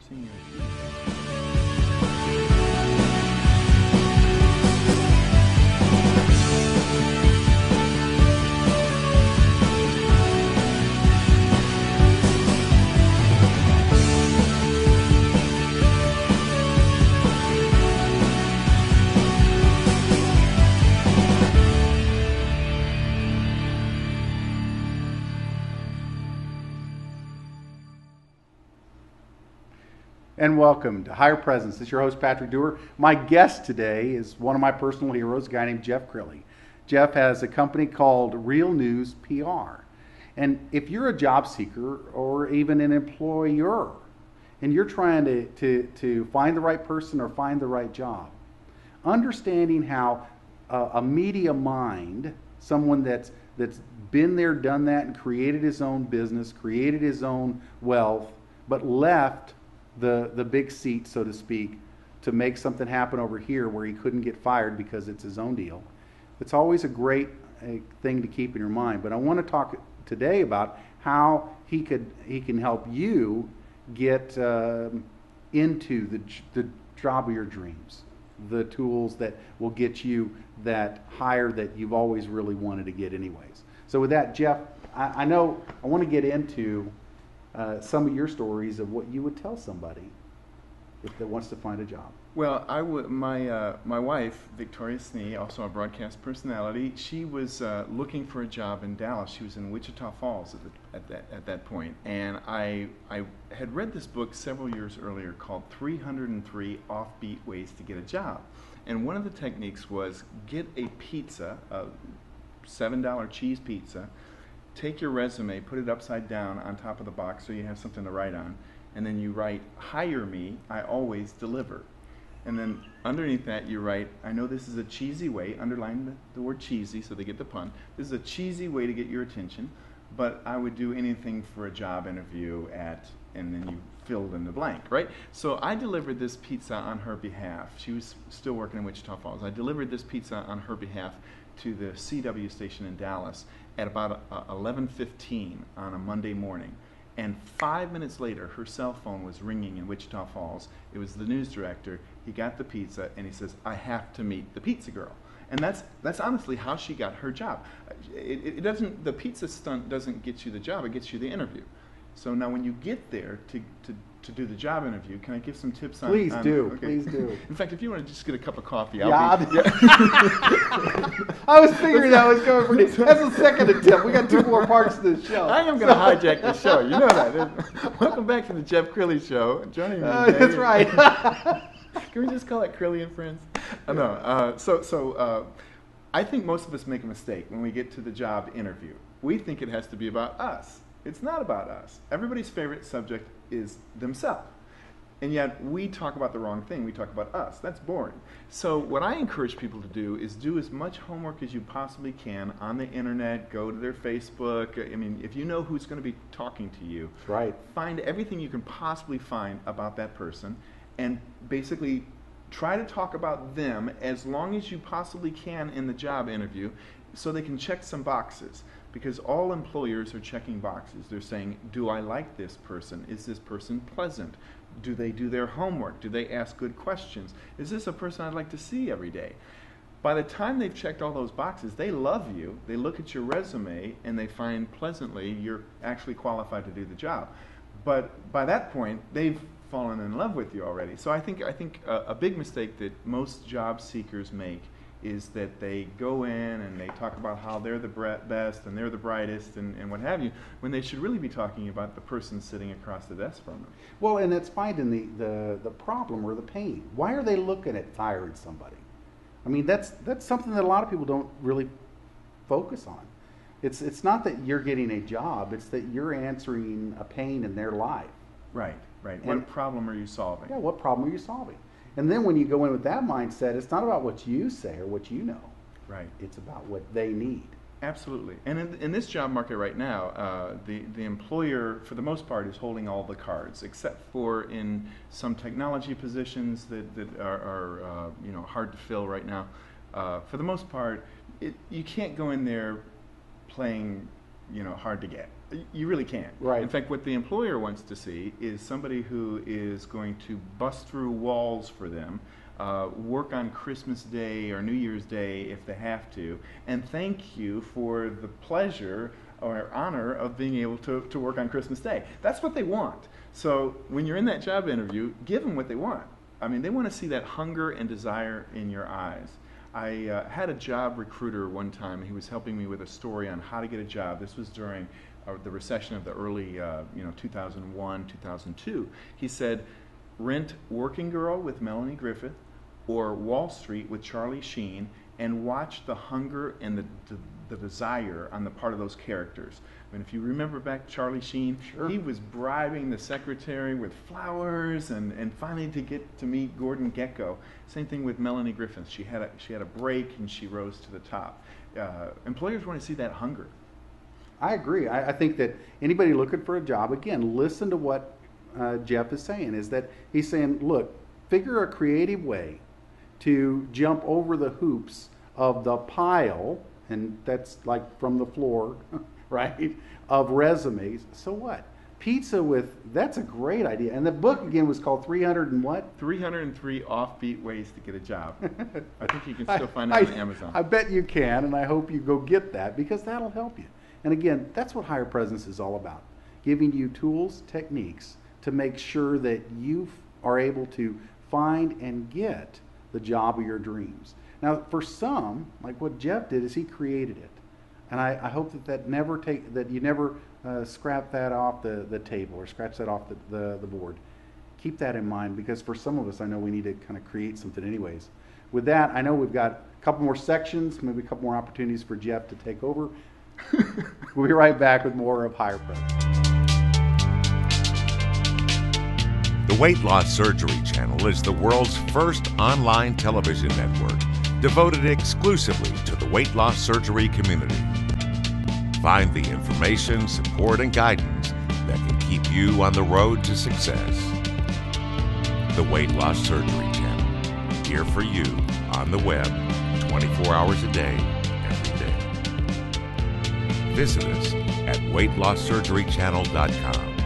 seeing you. And welcome to HirePresence. This is your host, Patrick Dewar. My guest today is one of my personal heroes, a guy named Jeff Crilly. Jeff has a company called Real News PR. And if you're a job seeker or even an employer, and you're trying to find the right person or find the right job, understanding how a media mind, someone that's been there, done that, and created his own business, created his own wealth, but left the big seat, so to speak, to make something happen over here where he couldn't get fired because it's his own deal. It's always a great thing to keep in your mind. But I want to talk today about how he can help you get into the job of your dreams, the tools that will get you that hire that you've always really wanted to get anyways. So with that, Jeff, I want to get into some of your stories of what you would tell somebody if that wants to find a job. Well, my wife, Victoria Snee, also a broadcast personality, she was looking for a job in Dallas. She was in Wichita Falls at that point, and I had read this book several years earlier called 303 Offbeat Ways to Get a Job. And one of the techniques was get a pizza, a $7 cheese pizza, take your resume, put it upside down on top of the box so you have something to write on, and then you write, "Hire me, I always deliver." And then underneath that you write, "I know this is a cheesy way," underline the word cheesy so they get the pun. "This is a cheesy way to get your attention, but I would do anything for a job interview at," and then you filled in the blank, right? So I delivered this pizza on her behalf. She was still working in Wichita Falls. I delivered this pizza on her behalf to the CW station in Dallas at about 11:15 on a Monday morning. And 5 minutes later, her cell phone was ringing in Wichita Falls. It was the news director. He got the pizza, and he says, "I have to meet the pizza girl." And that's honestly how she got her job. It doesn't. The pizza stunt doesn't get you the job. It gets you the interview. So now when you get there to do the job interview, can I give some tips on? Please do. Okay. Please do. In fact, if you want to just get a cup of coffee, I was figuring that was going pretty. That's the second attempt. We got two more parts to the show. I am going to hijack the show. You know that. Welcome back to the Jeff Crilly Show. Joining me today. That's right. Can we just call it Crilly and Friends? No. So I think most of us make a mistake when we get to the job interview. We think it has to be about us. It's not about us. Everybody's favorite subject is themselves. And yet we talk about the wrong thing. We talk about us. That's boring. So what I encourage people to do is do as much homework as you possibly can on the internet. Go to their Facebook. I mean, if you know who's going to be talking to you, That's right. Find everything you can possibly find about that person and basically try to talk about them as long as you possibly can in the job interview so they can check some boxes. Because all employers are checking boxes. They're saying, do I like this person? Is this person pleasant? Do they do their homework? Do they ask good questions? Is this a person I'd like to see every day? By the time they've checked all those boxes, they love you, they look at your resume, and they find pleasantly you're actually qualified to do the job. But by that point, they've fallen in love with you already. So I think a big mistake that most job seekers make is that they go in and they talk about how they're the best and they're the brightest and what have you, when they should really be talking about the person sitting across the desk from them. Well, and that's finding the problem or the pain. Why are they looking at firing somebody? I mean, that's something that a lot of people don't really focus on. It's not that you're getting a job, it's that you're answering a pain in their life. Right. What problem are you solving? Yeah, what problem are you solving? And then when you go in with that mindset, it's not about what you say or what you know. Right. It's about what they need. Absolutely. And in this job market right now, the employer, for the most part, is holding all the cards, except for in some technology positions that are hard to fill right now. For the most part, you can't go in there playing hard to get. You really can't. Right. In fact, what the employer wants to see is somebody who is going to bust through walls for them, work on Christmas Day or New Year's Day if they have to, and thank you for the pleasure or honor of being able to work on Christmas Day. That's what they want. So when you're in that job interview, give them what they want. I mean, they want to see that hunger and desire in your eyes. I had a job recruiter one time. He was helping me with a story on how to get a job. This was during the recession of the early 2001, 2002. He said, rent Working Girl with Melanie Griffith or Wall Street with Charlie Sheen, and watch the hunger and the desire on the part of those characters. I mean, if you remember back Charlie Sheen, Sure. he was bribing the secretary with flowers and finally to get to meet Gordon Gekko. Same thing with Melanie Griffith. She had a break and she rose to the top. Employers want to see that hunger. I agree. I think that anybody looking for a job, again, listen to what Jeff is saying, is that he's saying, look, figure a creative way to jump over the hoops of the pile, and that's like from the floor, right, of resumes. So what? Pizza that's a great idea. And the book, again, was called 300 and what? 303 offbeat ways to get a job. I think you can still find it on Amazon. I bet you can, and I hope you go get that because that'll help you. And again, that's what HirePresence is all about, giving you tools, techniques to make sure that you are able to find and get the job of your dreams. Now, for some, like what Jeff did, is he created it. And I hope that you never scrap that off the table or scratch that off the board. Keep that in mind, because for some of us, I know we need to kind of create something anyways. With that, I know we've got a couple more sections, maybe a couple more opportunities for Jeff to take over. We'll be right back with more of HirePresence. The Weight Loss Surgery Channel is the world's first online television network devoted exclusively to the weight loss surgery community. Find the information, support, and guidance that can keep you on the road to success. The Weight Loss Surgery Channel, here for you on the web 24 hours a day, every day. Visit us at weightlosssurgerychannel.com.